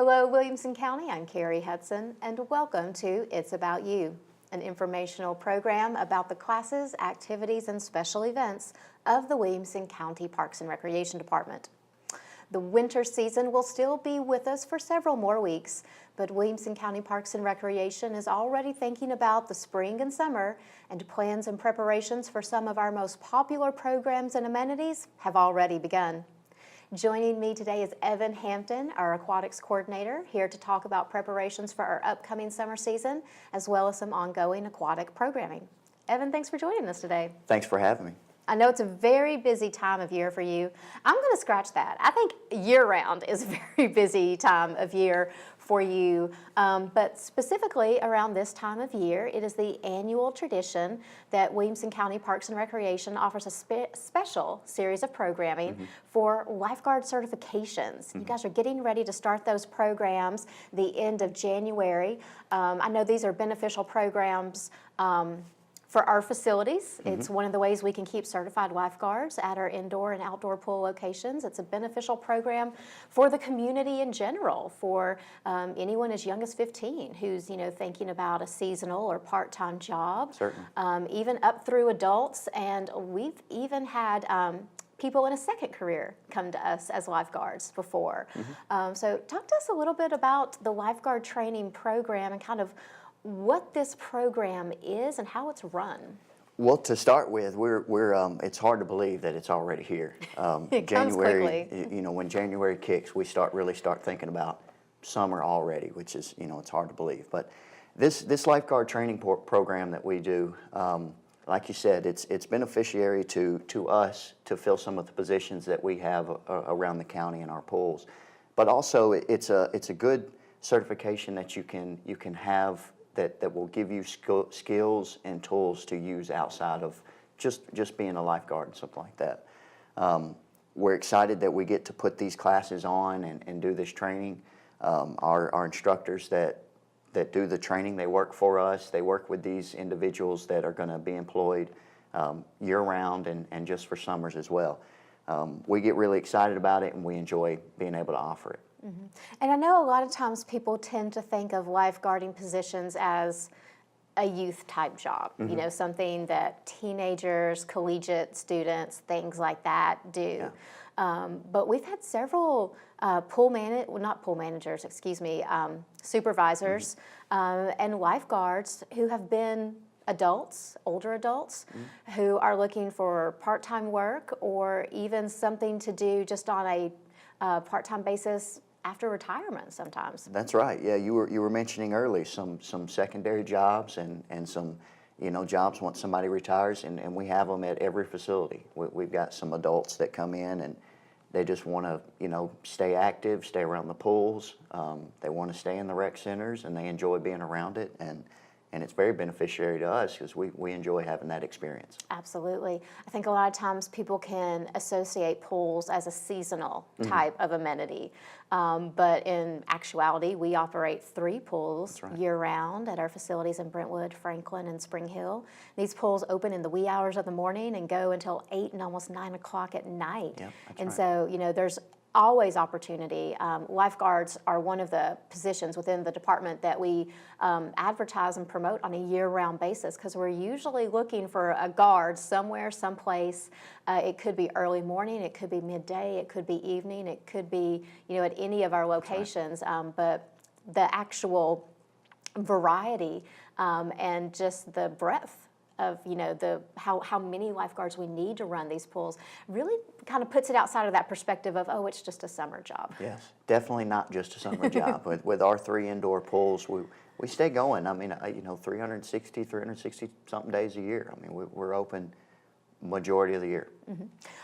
Hello, Williamson County. I'm Kerri Hudson, and welcome to It's About You, an informational program about the classes, activities, and special events of the Williamson County Parks and Recreation Department. The winter season will still be with us for several more weeks, but Williamson County Parks and Recreation is already thinking about the spring and summer, and plans and preparations for some of our most popular programs and amenities have already begun. Joining me today is Evan Hampton, our aquatics coordinator, here to talk about preparations for our upcoming summer season, as well as some ongoing aquatic programming. Evan, thanks for joining us today. Thanks for having me. I know it's a very busy time of year for you. I'm going to scratch that. I think year-round is a very busy time of year for you, but specifically around this time of year, it is the annual tradition that Williamson County Parks and Recreation offers a special series of programming for lifeguard certifications. You guys are getting ready to start those programs the end of January. I know these are beneficial programs for our facilities. It's one of the ways we can keep certified lifeguards at our indoor and outdoor pool locations. It's a beneficial program for the community in general, for anyone as young as 15 who's thinking about a seasonal or part-time job. Certainly. Even up through adults, and we've even had people in a second career come to us as lifeguards before. So talk to us a little bit about the lifeguard training program and kind of what this program is and how it's run. Well, to start with, it's hard to believe that it's already here. It comes January, quickly. when January kicks, we really start thinking about summer already, which is, it's hard to believe. But this lifeguard training program that we do, like you said, it's beneficiary to us to fill some of the positions that we have around the county in our pools. But also, it's a good certification that you can have that will give you skills and tools to use outside of just being a lifeguard and something like that. We're excited that we get to put these classes on and do this training. Our instructors that do the training, they work for us. They work with these individuals that are going to be employed year-round and just for summers as well. We get really excited about it, and we enjoy being able to offer it. And I know a lot of times people tend to think of lifeguarding positions as a youth type job, something that teenagers, collegiate students, things like that do. Yeah. But we've had several supervisors and lifeguards who have been adults, older adults, who are looking for part-time work or even something to do just on a part-time basis after retirement sometimes. That's right. Yeah, you were mentioning early some secondary jobs and some jobs once somebody retires, and we have them at every facility. We've got some adults that come in and they just want to stay active, stay around the pools. They want to stay in the rec centers, and they enjoy being around it, and it's very beneficiary to us because we enjoy having that experience. Absolutely. I think a lot of times people can associate pools as a seasonal type of amenity. But in actuality, we operate 3 pools year-round at our facilities in Brentwood, Franklin, and Spring Hill. These pools open in the wee hours of the morning and go until 8 and almost 9 o'clock at night. Yep, and so, there's always opportunity. Lifeguards are one of the positions within the department that we advertise and promote on a year-round basis because we're usually looking for a guard somewhere, someplace. It could be early morning, it could be midday, it could be evening, it could be at any of our locations. But the actual variety and just the breadth of how many lifeguards we need to run these pools really kind of puts it outside of that perspective of, oh, it's just a summer job. Yes, definitely not just a summer job. With our 3 indoor pools, we stay going. I mean, 360 something days a year. I mean, we're open majority of the year.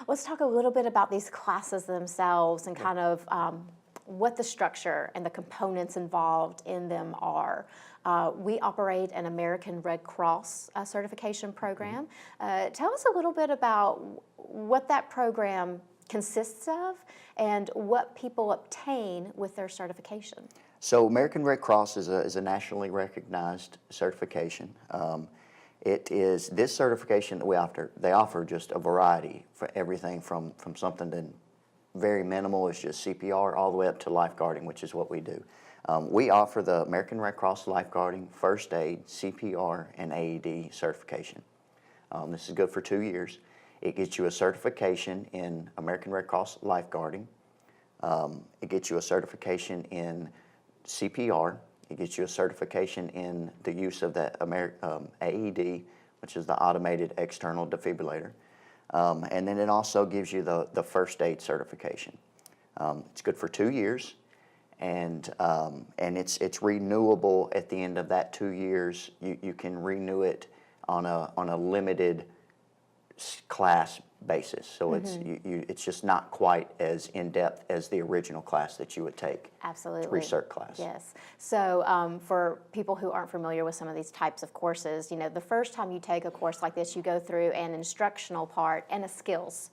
Let's talk a little bit about these classes themselves and kind of what the structure and the components involved in them are. We operate an American Red Cross certification program. Tell us a little bit about what that program consists of and what people obtain with their certification. So American Red Cross is a nationally recognized certification. It is this certification that we offer. They offer just a variety for everything from something to very minimal. It's just CPR all the way up to lifeguarding, which is what we do. We offer the American Red Cross lifeguarding, first aid, CPR, and AED certification. This is good for 2 years. It gets you a certification in American Red Cross lifeguarding. It gets you a certification in CPR. It gets you a certification in the use of the AED, which is the automated external defibrillator. And then it also gives you the first aid certification. It's good for 2 years, and it's renewable at the end of that 2 years. You can renew it on a limited class basis, so it's just not quite as in depth as the original class that you would take. Absolutely. Recert class. Yes. So for people who aren't familiar with some of these types of courses, the first time you take a course like this, you go through an instructional part and a skills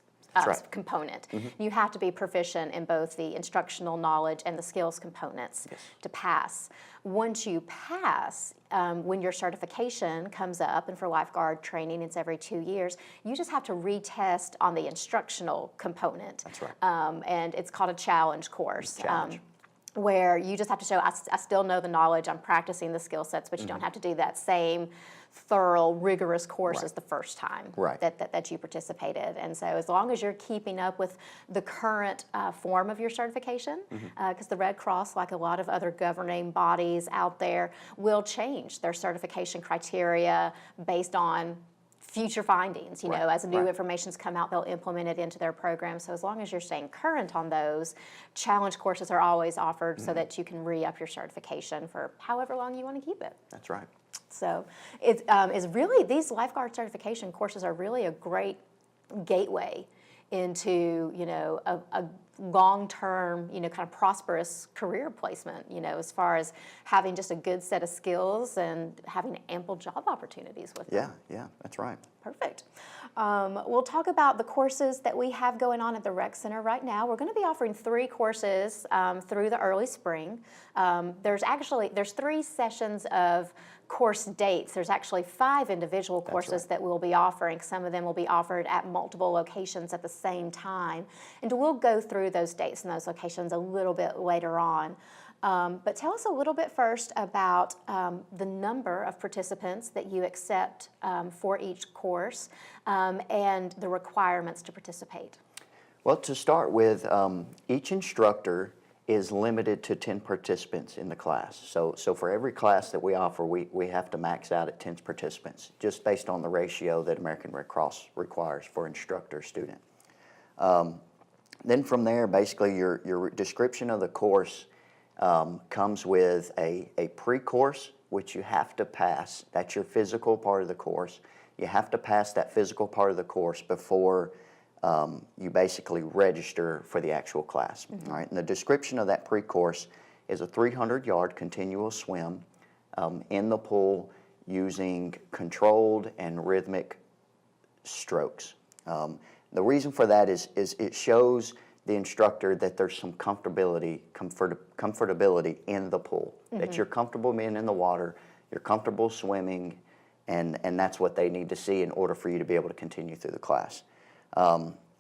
component. You have to be proficient in both the instructional knowledge and the skills components to pass. Once you pass, when your certification comes up, and for lifeguard training it's every 2 years, you just have to retest on the instructional component. That's right. And it's called a challenge course. Challenge. Where you just have to show, I still know the knowledge, I'm practicing the skill sets, but you don't have to do that same thorough, rigorous course as the first time that you participated. And so as long as you're keeping up with the current form of your certification, because the Red Cross, like a lot of other governing bodies out there, will change their certification criteria based on future findings. As new information's come out, they'll implement it into their program. So as long as you're staying current on those, challenge courses are always offered so that you can re-up your certification for however long you want to keep it. That's right. So it is really, these lifeguard certification courses are really a great gateway into, a long-term, kind of prosperous career placement, as far as having just a good set of skills and having ample job opportunities with them. Yeah, that's right. Perfect. We'll talk about the courses that we have going on at the Rec Center right now. We're going to be offering 3 courses through the early spring. There's 3 sessions of course dates. There's actually 5 individual courses that we'll be offering. Some of them will be offered at multiple locations at the same time. And we'll go through those dates and those locations a little bit later on. But tell us a little bit first about the number of participants that you accept for each course and the requirements to participate. Well, to start with, each instructor is limited to 10 participants in the class. So for every class that we offer, we have to max out at 10 participants, just based on the ratio that American Red Cross requires for instructor-student. Then from there, basically your description of the course comes with a pre-course, which you have to pass. That's your physical part of the course. You have to pass that physical part of the course before you basically register for the actual class. All right, and the description of that pre-course is a 300-yard continuous swim in the pool using controlled and rhythmic strokes. The reason for that is it shows the instructor that there's some comfortability in the pool, that you're comfortable being in the water, you're comfortable swimming, and that's what they need to see in order for you to be able to continue through the class.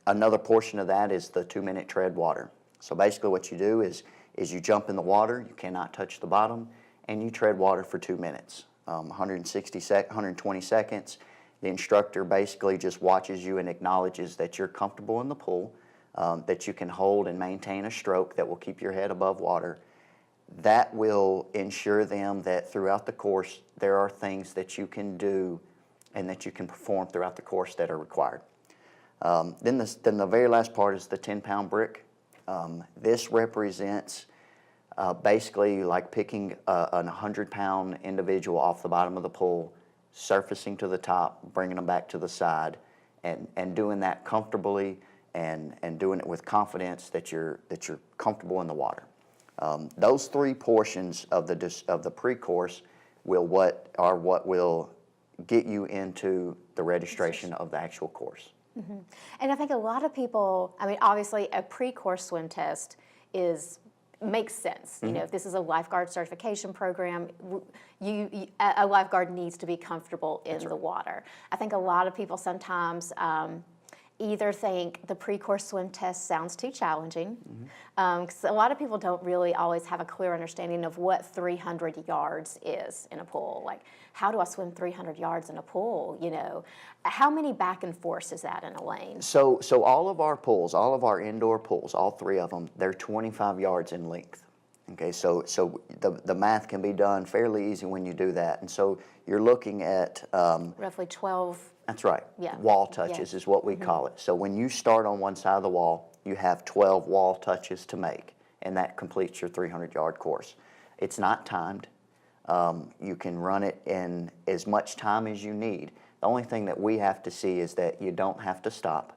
Another portion of that is the 2-minute tread water. So basically what you do is you jump in the water, you cannot touch the bottom, and you tread water for 2 minutes, 120 seconds. The instructor basically just watches you and acknowledges that you're comfortable in the pool, that you can hold and maintain a stroke that will keep your head above water. That will ensure them that throughout the course there are things that you can do and that you can perform throughout the course that are required. Then the very last part is the 10-pound brick. This represents basically like picking a 100-pound individual off the bottom of the pool, surfacing to the top, bringing them back to the side, and doing that comfortably and doing it with confidence that you're comfortable in the water. Those 3 portions of the pre-course what will get you into the registration of the actual course. And I think a lot of people, obviously a pre-course swim test makes sense. If this is a lifeguard certification program, a lifeguard needs to be comfortable in the water. I think a lot of people sometimes, either think the pre-course swim test sounds too challenging, because a lot of people don't really always have a clear understanding of what 300 yards is in a pool. Like, how do I swim 300 yards in a pool, you know? How many back and forths is that in a lane? So all of our pools, all of our indoor pools, all 3 of them, they're 25 yards in length. Okay, so the math can be done fairly easy when you do that. And so you're looking at Roughly 12. That's right. Yeah. Wall touches is what we call it. So when you start on one side of the wall, you have 12 wall touches to make, and that completes your 300-yard course. It's not timed. You can run it in as much time as you need. The only thing that we have to see is that you don't have to stop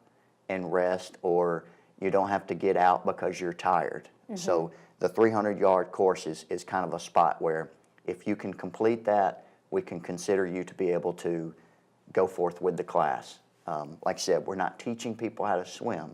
and rest, or you don't have to get out because you're tired. So the 300-yard course is kind of a spot where if you can complete that, we can consider you to be able to go forth with the class. Like I said, we're not teaching people how to swim.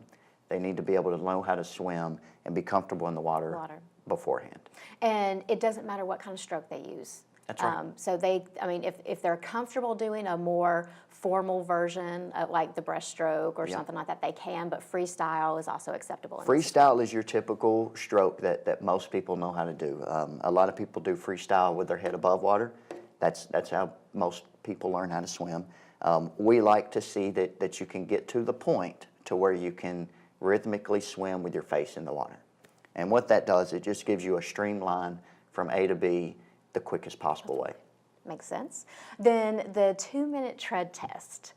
They need to be able to know how to swim and be comfortable in the water. Beforehand. And it doesn't matter what kind of stroke they use. That's right. So if they're comfortable doing a more formal version of like the breaststroke or something like that, they can, but freestyle is also acceptable. Freestyle is your typical stroke that most people know how to do. A lot of people do freestyle with their head above water. That's how most people learn how to swim. We like to see that you can get to the point to where you can rhythmically swim with your face in the water. And what that does, it just gives you a streamline from A to B the quickest possible way. Makes sense. Then the 2-minute tread test.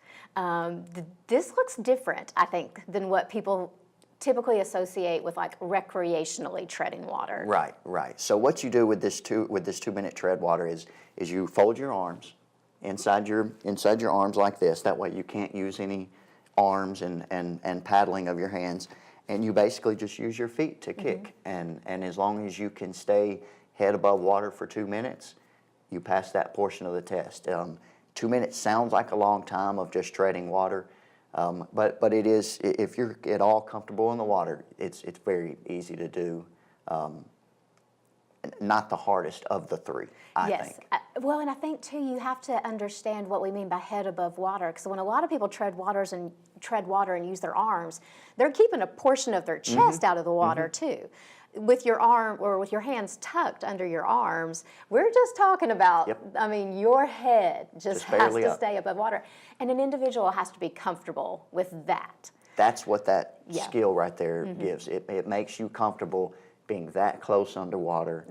This looks different, I think, than what people typically associate with like recreationally treading water. Right. So what you do with this 2-minute tread water is you fold your arms inside your arms like this. That way you can't use any arms and paddling of your hands, and you basically just use your feet to kick. And as long as you can stay head above water for 2 minutes, you pass that portion of the test. 2 minutes sounds like a long time of just treading water, but it is, if you're at all comfortable in the water, it's very easy to do. Not the hardest of the 3, I think. Well, and I think too, you have to understand what we mean by head above water, because when a lot of people tread water and use their arms, they're keeping a portion of their chest out of the water too. With your arm or with your hands tucked under your arms, we're just talking about, I mean, your head just has to stay above water. And an individual has to be comfortable with that. That's what that skill right there gives. It makes you comfortable being that close underwater.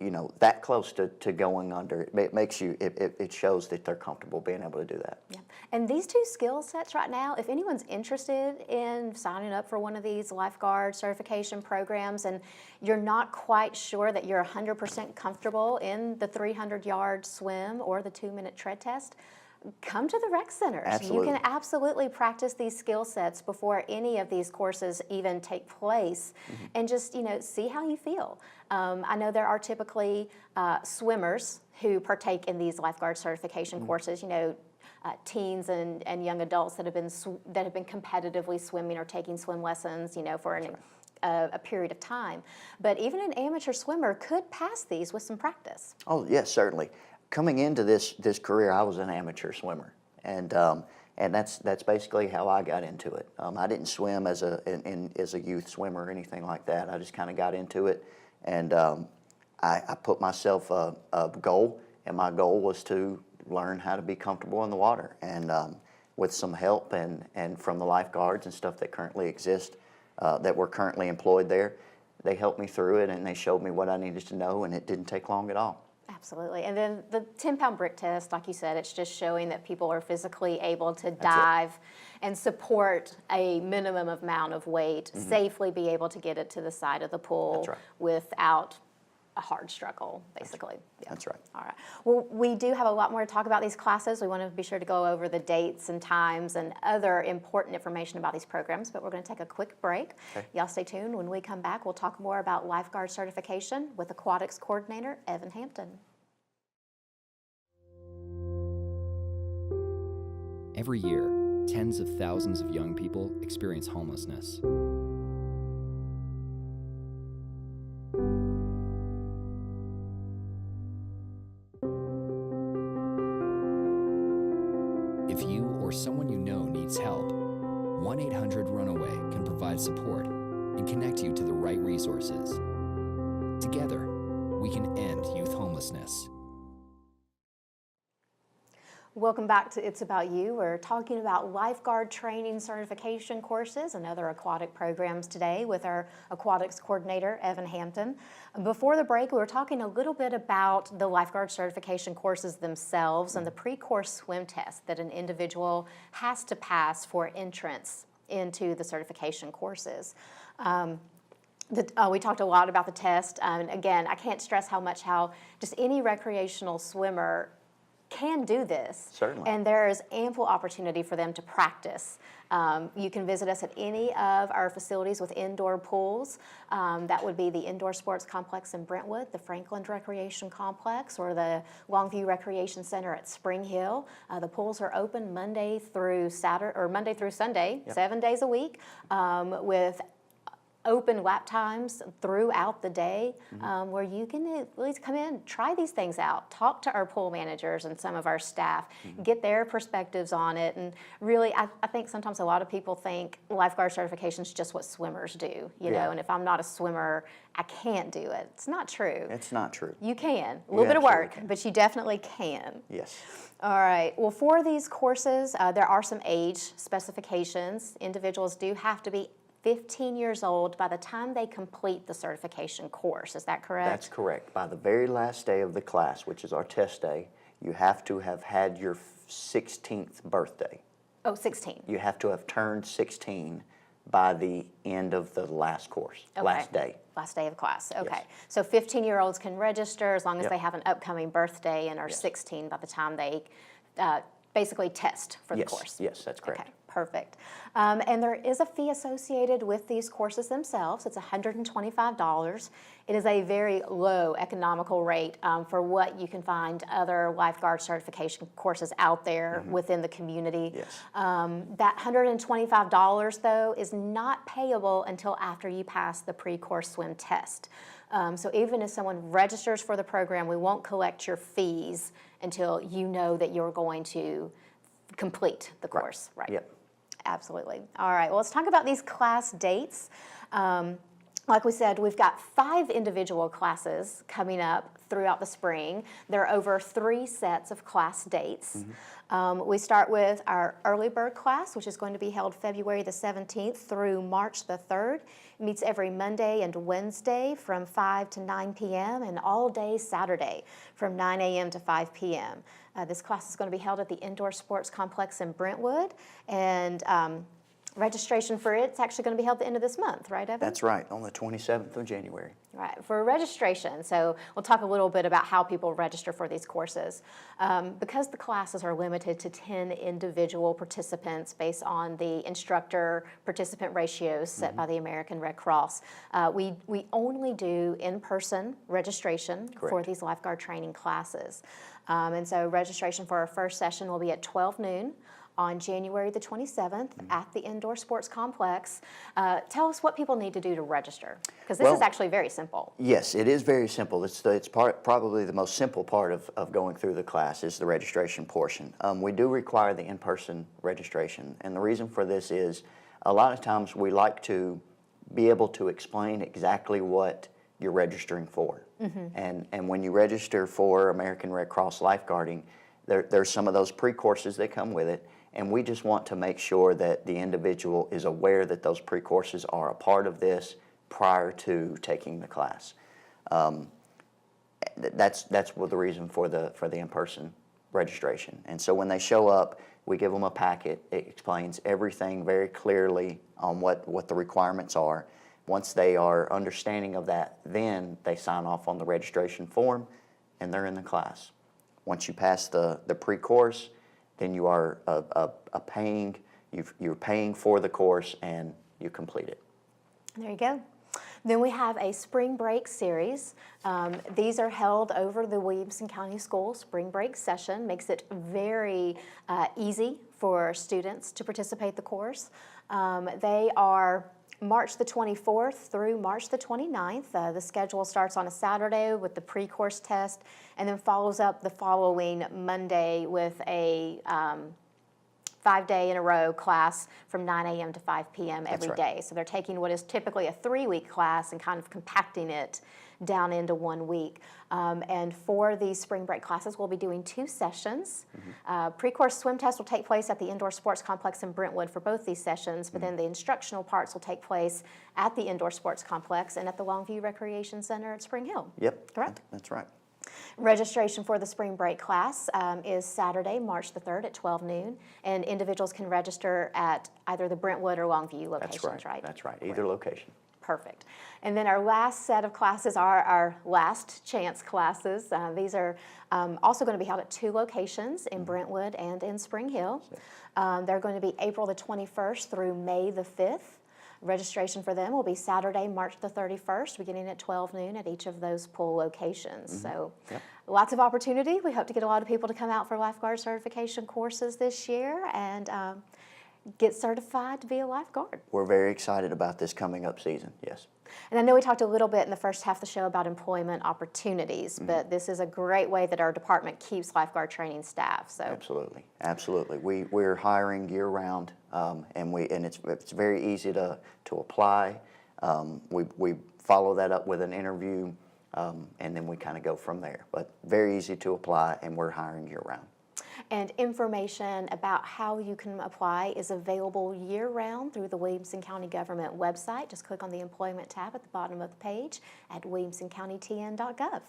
You know, that close to going under. It makes you, it shows that they're comfortable being able to do that. And these 2 skill sets right now, if anyone's interested in signing up for one of these lifeguard certification programs and you're not quite sure that you're 100% comfortable in the 300-yard swim or the 2-minute tread test, come to the rec centers. Absolutely. You can absolutely practice these skill sets before any of these courses even take place, and just, you know, see how you feel. I know there are typically swimmers who partake in these lifeguard certification courses. You know, teens and young adults that have been competitively swimming or taking swim lessons, you know, for a period of time. But even an amateur swimmer could pass these with some practice. Oh yes, certainly. Coming into this career, I was an amateur swimmer, and that's basically how I got into it. I didn't swim as a youth swimmer or anything like that. I just kind of got into it, and I put myself a goal, and my goal was to learn how to be comfortable in the water. And with some help and from the lifeguards and stuff that currently exist, that were currently employed there, they helped me through it, and they showed me what I needed to know, and it didn't take long at all. Absolutely. And then the 10-pound brick test, like you said, it's just showing that people are physically able to dive and support a minimum amount of weight, safely be able to get it to the side of the pool without a hard struggle, basically. That's right. All right. Well, we do have a lot more to talk about these classes. We want to be sure to go over the dates and times and other important information about these programs, but we're going to take a quick break. Y'all stay tuned. When we come back, we'll talk more about lifeguard certification with aquatics coordinator Evan Hampton. Every year, tens of thousands of young people experience homelessness. If you or someone you know needs help, 1-800-RUNAWAY can provide support and connect you to the right resources. Together, we can end youth homelessness. Welcome back to It's About You. We're talking about lifeguard training certification courses and other aquatic programs today with our aquatics coordinator, Evan Hampton. Before the break, we were talking a little bit about the lifeguard certification courses themselves and the pre-course swim test that an individual has to pass for entrance into the certification courses. We talked a lot about the test, and again, I can't stress how just any recreational swimmer can do this. Certainly. And there is ample opportunity for them to practice. You can visit us at any of our facilities with indoor pools. That would be the Indoor Sports Complex in Brentwood, the Franklin Recreation Complex, or the Longview Recreation Center at Spring Hill. The pools are open Monday through Sunday, yep, 7 days a week, with open lap times throughout the day, where you can at least come in, try these things out, talk to our pool managers and some of our staff, get their perspectives on it. And really, I think sometimes a lot of people think lifeguard certification is just what swimmers do, you know, and if I'm not a swimmer, I can't do it. It's not true. It's not true. You can. A little bit of work, but you definitely can. Yes. All right. Well, for these courses, there are some age specifications. Individuals do have to be 15 years old by the time they complete the certification course. Is that correct? That's correct. By the very last day of the class, which is our test day, you have to have had your 16th birthday. Oh, 16. You have to have turned 16 by the end of the last course, Okay. last day. Last day of class. Okay. Yes. So 15-year-olds can register as long as Yep. they have an upcoming birthday and are Yes. 16 by the time they basically test for the Yes. course. Yes, that's correct. Okay, perfect. And there is a fee associated with these courses themselves. It's $125. It is a very low economical rate for what you can find other lifeguard certification courses out there within the community. Yes. That $125, though, is not payable until after you pass the pre-course swim test. So even if someone registers for the program, we won't collect your fees until you know that you're going to complete the course. Right. Yep. Absolutely. All right. Well, let's talk about these class dates. Like we said, we've got 5 individual classes coming up throughout the spring. There are over 3 sets of class dates. We start with our early bird class, which is going to be held February the 17th through March the 3rd. It meets every Monday and Wednesday from 5 to 9 p.m. and all day Saturday from 9 a.m. to 5 p.m. This class is going to be held at the Indoor Sports Complex in Brentwood, and registration for it's actually going to be held at the end of this month, right, Evan? That's right, on the 27th of January. Right, for registration. So we'll talk a little bit about how people register for these courses. Because the classes are limited to 10 individual participants based on the instructor-participant ratios set by the American Red Cross, we only do in-person registration for Correct. these lifeguard training classes. And so registration for our first session will be at 12 noon on January the 27th at the Indoor Sports Complex. Tell us what people need to do to register, because this is actually very simple. Yes, it is very simple. It's probably the most simple part of going through the class is the registration portion. We do require the in-person registration, and the reason for this is a lot of times we like to be able to explain exactly what you're registering for. And when you register for American Red Cross lifeguarding, there's some of those pre-courses that come with it, and we just want to make sure that the individual is aware that those pre-courses are a part of this prior to taking the class. That's the reason for the in-person registration. And so when they show up, we give them a packet. It explains everything very clearly on what the requirements are. Once they are understanding of that, then they sign off on the registration form, and they're in the class. Once you pass the pre-course, then you are you're paying for the course and you complete it. There you go. Then we have a spring break series. These are held over the Williamson County School spring break session. Makes it very easy for students to participate in the course. They are March the 24th through March the 29th. The schedule starts on a Saturday with the pre-course test and then follows up the following Monday with a 5-day in a row class from 9 a.m. to 5 p.m. every right. day. So they're taking what is typically a 3-week class and kind of compacting it down into 1 week. And for these spring break classes, we'll be doing 2 sessions. Pre-course swim test will take place at the Indoor Sports Complex in Brentwood for both these sessions, but then the instructional parts will take place at the Indoor Sports Complex and at the Longview Recreation Center at Spring Hill. Yep. Correct? That's right. Registration for the spring break class is Saturday, March the 3rd at 12 noon, and individuals can register at either the Brentwood or Longview locations, That's right. right? That's right. Either location. Perfect. And then our last set of classes are our last chance classes. These are also going to be held at 2 locations, in Brentwood and in Spring Hill. They're going to be April the 21st through May the 5th. Registration for them will be Saturday, March the 31st, beginning at 12 noon at each of those pool locations. So lots of opportunity. We hope to get a lot of people to come out for lifeguard certification courses this year and get certified to be a lifeguard. We're very excited about this coming up season, yes. And I know we talked a little bit in the first half of the show about employment opportunities, but this is a great way that our department keeps lifeguard training staff. So Absolutely, absolutely. We're hiring year round, and it's very easy to apply. We follow that up with an interview, and then we kind of go from there. But very easy to apply, and we're hiring year round. And information about how you can apply is available year-round through the Williamson County Government website. Just click on the Employment tab at the bottom of the page at williamsoncountytn.gov.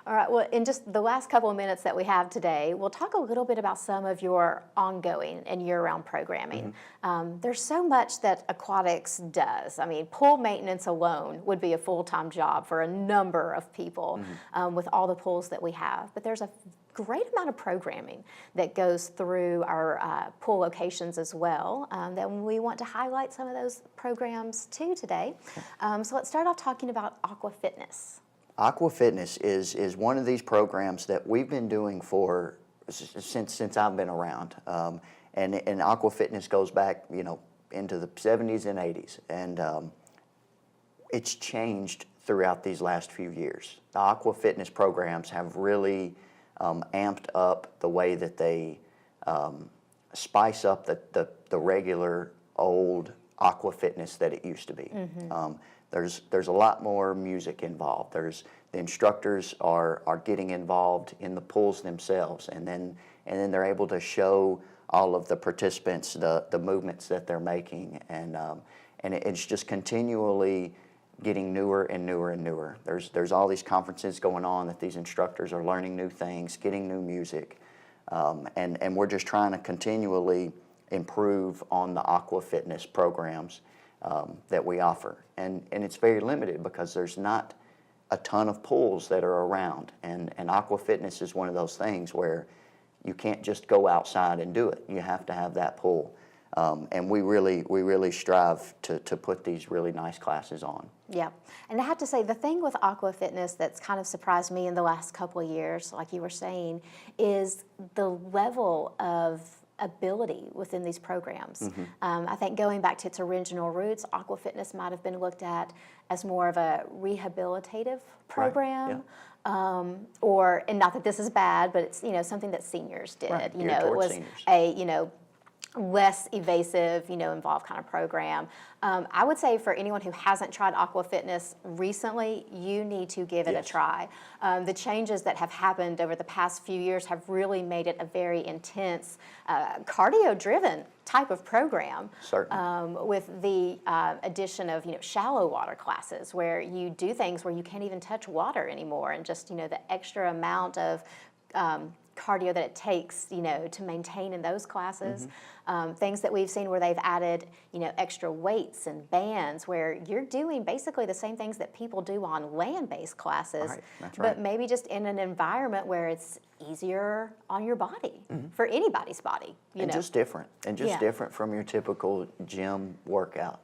All right, well, in just the last couple of minutes that we have today, we'll talk a little bit about some of your ongoing and year-round programming. There's so much that aquatics does. I mean, pool maintenance alone would be a full-time job for a number of people with all the pools that we have. But there's a great amount of programming that goes through our pool locations as well, that we want to highlight some of those programs too today. So let's start off talking about Aqua Fitness. Aqua Fitness is one of these programs that we've been doing for since I've been around, and Aqua Fitness goes back, into the 70s and 80s, and it's changed throughout these last few years. The Aqua Fitness programs have really amped up the way that they spice up the regular old Aqua Fitness that it used to be. There's a lot more music involved. The instructors are getting involved in the pools themselves, and then they're able to show all of the participants the movements that they're making, and it's just continually getting newer and newer and newer. There's all these conferences going on that these instructors are learning new things, getting new music, and we're just trying to continually improve on the Aqua Fitness programs that we offer. And it's very limited because there's not a ton of pools that are around. And Aqua Fitness is one of those things where you can't just go outside and do it. You have to have that pool. And we really strive to put these really nice classes on. Yeah, and I have to say, the thing with Aqua Fitness that's kind of surprised me in the last couple of years, like you were saying, is the level of ability within these programs. I think going back to its original roots, Aqua Fitness might have been looked at as more of a rehabilitative program. Right, Or, and not that this is bad, but it's something that seniors did. Right, It geared towards was seniors. a less evasive, involved kind of program. I would say for anyone who hasn't tried Aqua Fitness recently, you need to give it a try. The changes that have happened over the past few years have really made it a very intense, cardio-driven type of program. Certainly. With the addition of shallow water classes where you do things where you can't even touch water anymore, and just the extra amount of cardio that it takes, to maintain in those classes. Things that we've seen where they've added, extra weights and bands where you're doing basically the same things that people do on land-based classes, Right, that's right. but maybe just in an environment where it's easier on your body, for anybody's body, And just different, Yeah. different from your typical gym workout.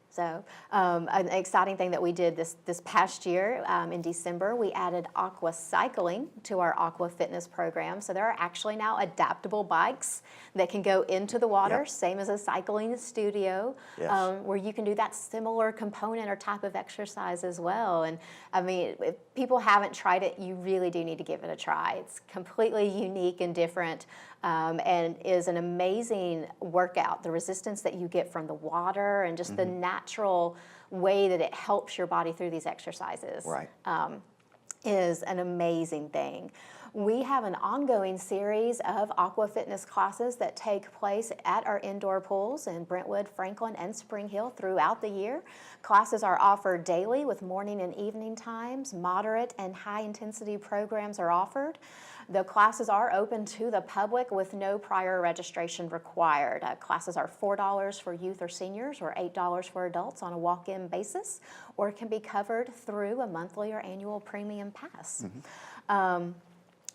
So an exciting thing that we did this past year in December, we added aqua cycling to our aqua fitness program. So there are actually now adaptable bikes that can go into the water, Yep. same as a cycling studio, Yes. where you can do that similar component or type of exercise as well. And I mean, if people haven't tried it, you really do need to give it a try. It's completely unique and different. And is an amazing workout. The resistance that you get from the water and just the natural way that it helps your body through these exercises Right. is an amazing thing. We have an ongoing series of aqua fitness classes that take place at our indoor pools in Brentwood, Franklin, and Spring Hill throughout the year. Classes are offered daily with morning and evening times. Moderate and high intensity programs are offered. The classes are open to the public with no prior registration required. Classes are $4 for youth or seniors or $8 for adults on a walk-in basis, or can be covered through a monthly or annual premium pass.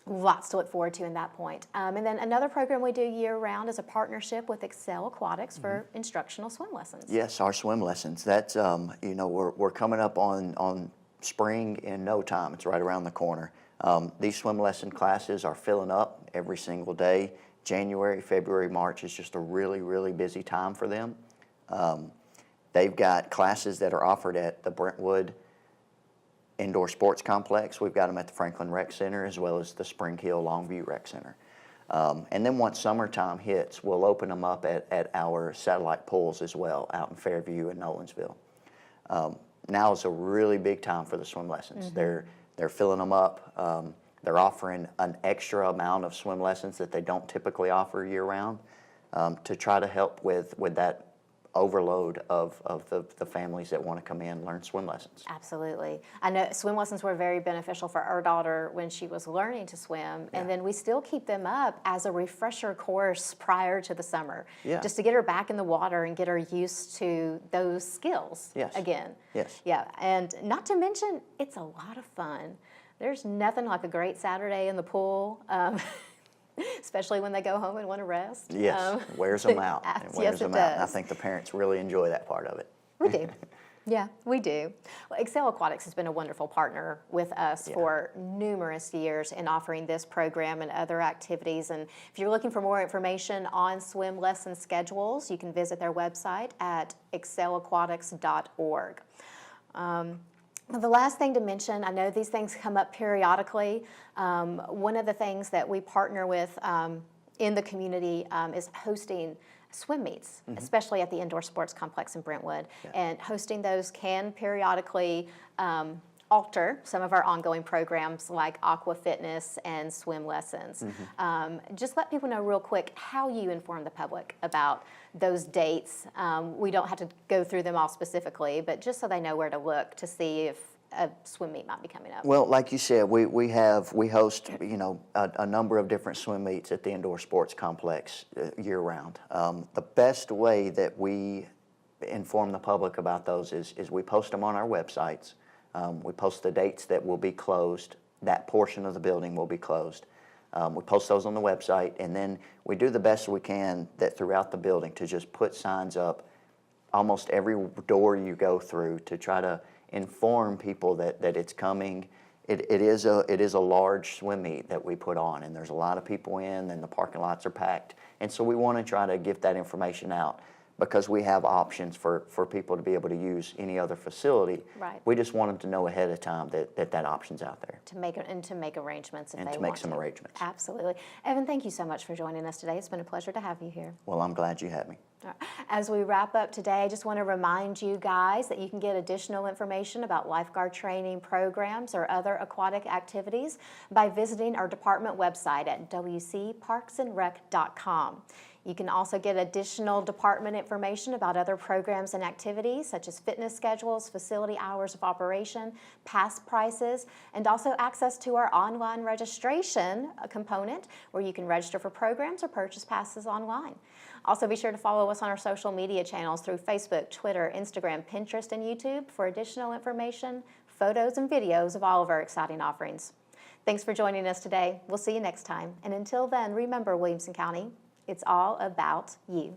Lots to look forward to in that point. And then another program we do year-round is a partnership with Excel Aquatics for instructional swim lessons. Yes, our swim lessons. That's you know, we're coming up on spring in no time. It's right around the corner. These swim lesson classes are filling up every single day. January, February, March is just a really busy time for them. They've got classes that are offered at the Brentwood Indoor Sports Complex. We've got them at the Franklin Rec Center as well as the Spring Hill Longview Rec Center. And then once summertime hits, we'll open them up at our satellite pools as well, out in Fairview and Nolensville. Now is a really big time for the swim lessons. They're filling them up. They're offering an extra amount of swim lessons that they don't typically offer year-round to try to help with that overload of the families that want to come in and learn swim lessons. Absolutely. I know swim lessons were very beneficial for our daughter when she was learning to swim, and then we still keep them up as a refresher course prior to the summer, just to get her back in the water and get her used to those skills again. Yes. Yeah, and not to mention, it's a lot of fun. There's nothing like a great Saturday in the pool. Especially when they go home and want to rest. Yes, wears them out. It wears Yes, them it out. And I does. think the parents really enjoy that part of it. We do. Yeah, we do. Well, Excel Aquatics has been a wonderful partner with us for numerous years in offering this program and other activities. And if you're looking for more information on swim lesson schedules, you can visit their website at excelaquatics.org. The last thing to mention, I know these things come up periodically. One of the things that we partner with in the community is hosting swim meets, especially at the Indoor Sports Complex in Brentwood. And hosting those can periodically alter some of our ongoing programs like aqua fitness and swim lessons. Just let people know real quick how you inform the public about those dates. We don't have to go through them all specifically, but just so they know where to look to see if a swim meet might be coming up. Well, like you said, we host a number of different swim meets at the Indoor Sports Complex year round. The best way that we inform the public about those is we post them on our websites. We post the dates that will be closed. That portion of the building will be closed. We post those on the website, and then we do the best we can that throughout the building to just put signs up almost every door you go through to try to inform people that it's coming. It is a large swim meet that we put on, and there's a lot of people in, and the parking lots are packed. And so we want to try to get that information out because we have options for people to be able to use any other facility. Right. We just want them to know ahead of time that option's out there. To make arrangements if they want to. And to make some arrangements. Absolutely. Evan, thank you so much for joining us today. It's been a pleasure to have you here. Well, I'm glad you had me. All right. As we wrap up today, I just want to remind you guys that you can get additional information about lifeguard training programs or other aquatic activities by visiting our department website at wcparksandrec.com. You can also get additional department information about other programs and activities such as fitness schedules, facility hours of operation, pass prices, and also access to our online registration component where you can register for programs or purchase passes online. Also, be sure to follow us on our social media channels through Facebook, Twitter, Instagram, Pinterest, and YouTube for additional information, photos, and videos of all of our exciting offerings. Thanks for joining us today. We'll see you next time. And until then, remember, Williamson County, it's all about you.